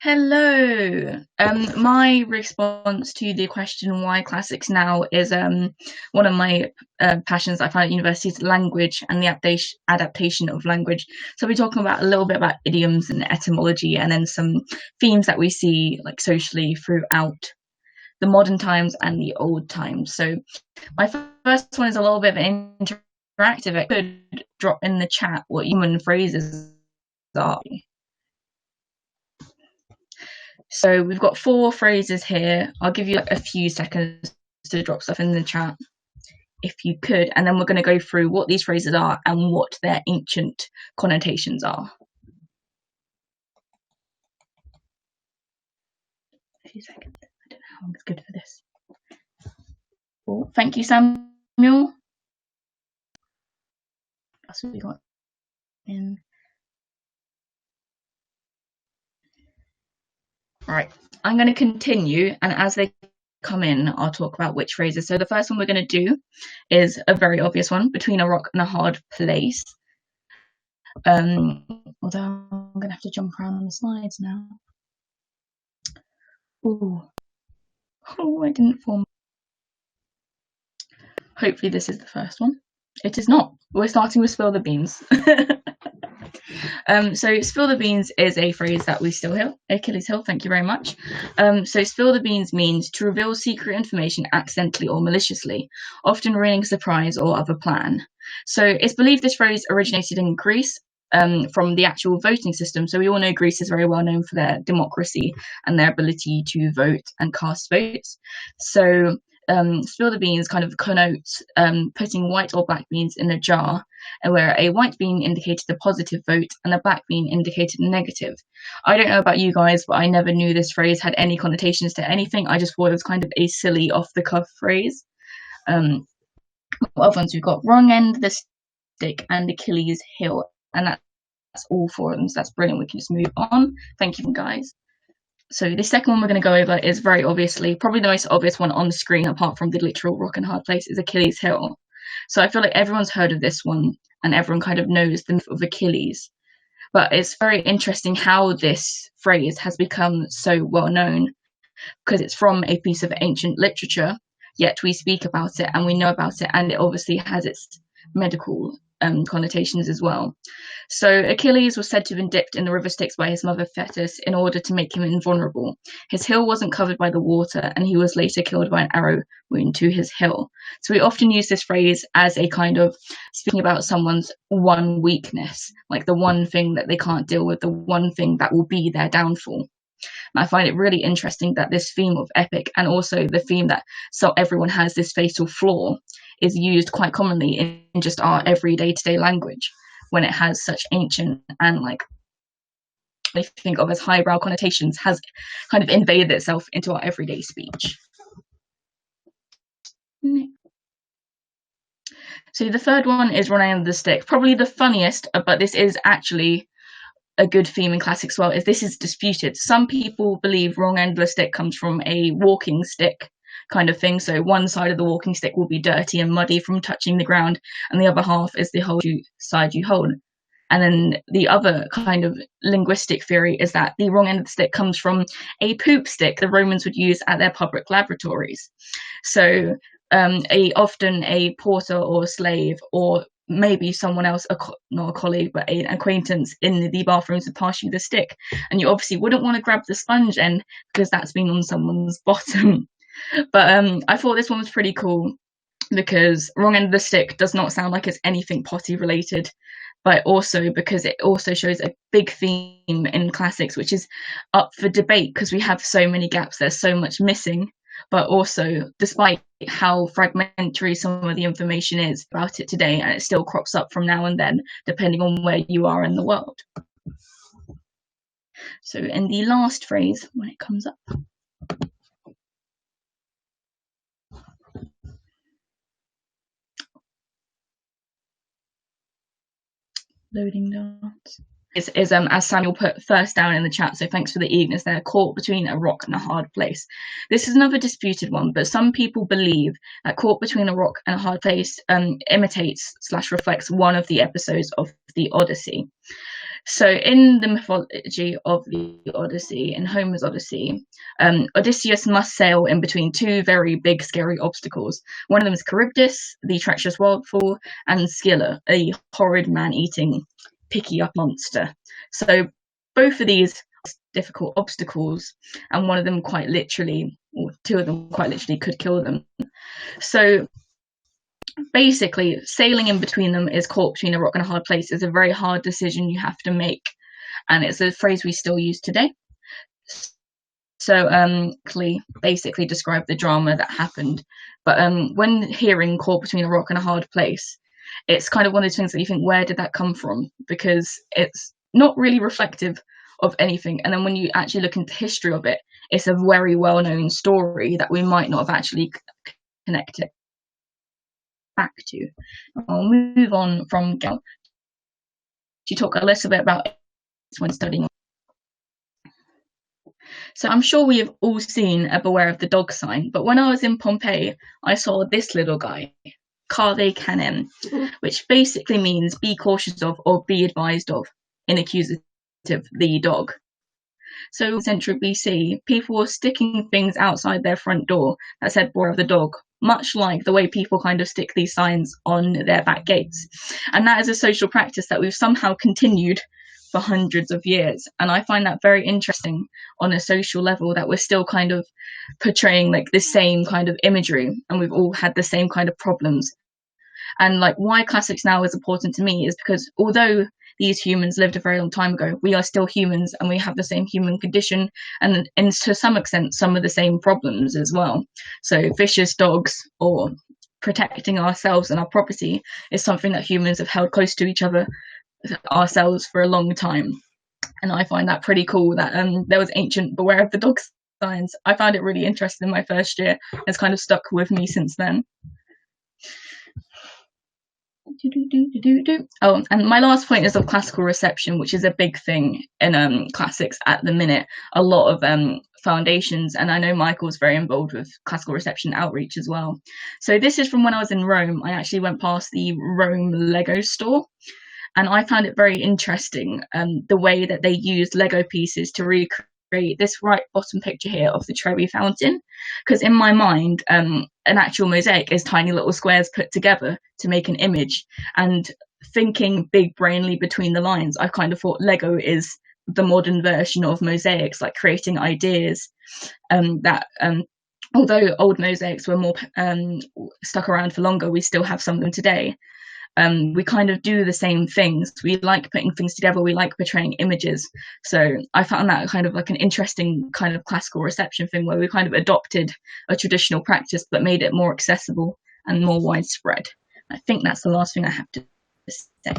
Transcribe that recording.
Hello. My response to the question why classics now is one of my passions I found at university is language and the adaptation of language. So we're talking about a little bit about idioms and etymology, and then some themes that we see like socially throughout the modern times and the old times. So my first one is a little bit of an interactive. I could drop in the chat what human phrases are. So we've got 4 phrases here. I'll give you like a few seconds to drop stuff in the chat if you could, and then we're going to go through what these phrases are and what their ancient connotations are. A few seconds. I don't know how long is good for this. Oh, thank you, Samuel. That's what we got in. Right, I'm going to continue, and as they come in, I'll talk about which phrases. So the first one we're going to do is a very obvious one, between a rock and a hard place. Although I'm going to have to jump around on the slides now. Ooh. Oh, I didn't form. Hopefully this is the first one. It is not. We're starting with spill the beans. So spill the beans is a phrase that we still hear. Achilles Hill, thank you very much. So spill the beans means to reveal secret information accidentally or maliciously, often ruining a surprise or other plan. So it's believed this phrase originated in Greece from the actual voting system. So we all know Greece is very well known for their democracy and their ability to vote and cast votes. So spill the beans kind of connotes putting white or black beans in a jar, where a white bean indicated a positive vote and a black bean indicated a negative. I don't know about you guys, but I never knew this phrase had any connotations to anything. I just thought it was kind of a silly off-the-cuff phrase. What other ones we've got? Wrong end of the stick and Achilles Hill, and that's all 4 of them, so that's brilliant. We can just move on. Thank you, guys. So the second one we're going to go over is very obviously, probably the most obvious one on the screen, apart from the literal rock and hard place, is Achilles Hill. So I feel like everyone's heard of this one, and everyone kind of knows the myth of Achilles. But it's very interesting how this phrase has become so well known, because it's from a piece of ancient literature, yet we speak about it and we know about it, and it obviously has its medical connotations as well. So Achilles was said to have been dipped in the river Styx by his mother Thetis in order to make him invulnerable. His heel wasn't covered by the water, and he was later killed by an arrow wound to his heel. So we often use this phrase as a kind of speaking about someone's one weakness, like the one thing that they can't deal with, the one thing that will be their downfall. And I find it really interesting that this theme of epic, and also the theme that so everyone has this fatal flaw, is used quite commonly in just our everyday to-day language, when it has such ancient and like they think of as highbrow connotations, has kind of invaded itself into our everyday speech. So the third one is wrong end of the stick. Probably the funniest, but this is actually a good theme in classics as well, is this is disputed. Some people believe wrong end of the stick comes from a walking stick kind of thing. So one side of the walking stick will be dirty and muddy from touching the ground, and the other half is the whole side you hold. And then the other kind of linguistic theory is that the wrong end of the stick comes from a poop stick the Romans would use at their public lavatories. So often a porter or a slave, or maybe someone else, not a colleague, but an acquaintance in the bathrooms would pass you the stick. And you obviously wouldn't want to grab the sponge end because that's been on someone's bottom. But I thought this one was pretty cool because wrong end of the stick does not sound like it's anything potty related, but also because it also shows a big theme in classics, which is up for debate because we have so many gaps, there's so much missing, but also despite how fragmentary some of the information is about it today, and it still crops up from now and then depending on where you are in the world. So in the last phrase, when it comes up, loading dance is as Samuel put first down in the chat, so thanks for the eagerness there, caught between a rock and a hard place. This is another disputed one, but some people believe that caught between a rock and a hard place imitates / reflects one of the episodes of the Odyssey. So in the mythology of the Odyssey, in Homer's Odyssey, Odysseus must sail in between two very big, scary obstacles. One of them is Charybdis, the treacherous waterfall, and Scylla, a horrid man-eating, picky-up monster. So both of these are difficult obstacles, and one of them quite literally, or two of them quite literally, could kill them. So basically, sailing in between them is caught between a rock and a hard place is a very hard decision you have to make, and it's a phrase we still use today. So basically describe the drama that happened, but when hearing caught between a rock and a hard place, it's kind of one of those things that you think, where did that come from? Because it's not really reflective of anything, and then when you actually look into the history of it, it's a very well-known story that we might not have actually connected back to. I'll move on from Gal to talk a little bit about when studying. So I'm sure we have all seen a beware of the dog sign, but when I was in Pompeii, I saw this little guy, Cave Canem, which basically means be cautious of or be advised of, in accusative, the dog. So in century BC, people were sticking things outside their front door that said beware of the dog, much like the way people kind of stick these signs on their back gates. And that is a social practice that we've somehow continued for hundreds of years. And I find that very interesting on a social level, that we're still kind of portraying like the same kind of imagery, and we've all had the same kind of problems. And like why classics now is important to me is because although these humans lived a very long time ago, we are still humans and we have the same human condition, and to some extent some of the same problems as well. So vicious dogs or protecting ourselves and our property is something that humans have held close to each other ourselves for a long time. And I find that pretty cool that there was ancient beware of the dog signs. I found it really interesting in my first year. It's kind of stuck with me since then. Oh, and my last point is of classical reception, which is a big thing in classics at the minute. A lot of foundations, and I know Michael's very involved with classical reception outreach as well. So this is from when I was in Rome. I actually went past the Rome Lego store, and I found it very interesting the way that they used Lego pieces to recreate this right bottom picture here of the Trevi Fountain. Because in my mind, an actual mosaic is tiny little squares put together to make an image. And thinking big brainly between the lines, I kind of thought Lego is the modern version of mosaics, like creating ideas that although old mosaics were more stuck around for longer, we still have some of them today. We kind of do the same things. We like putting things together. We like portraying images. So I found that kind of like an interesting kind of classical reception thing, where we kind of adopted a traditional practice but made it more accessible and more widespread. I think that's the last thing I have to say.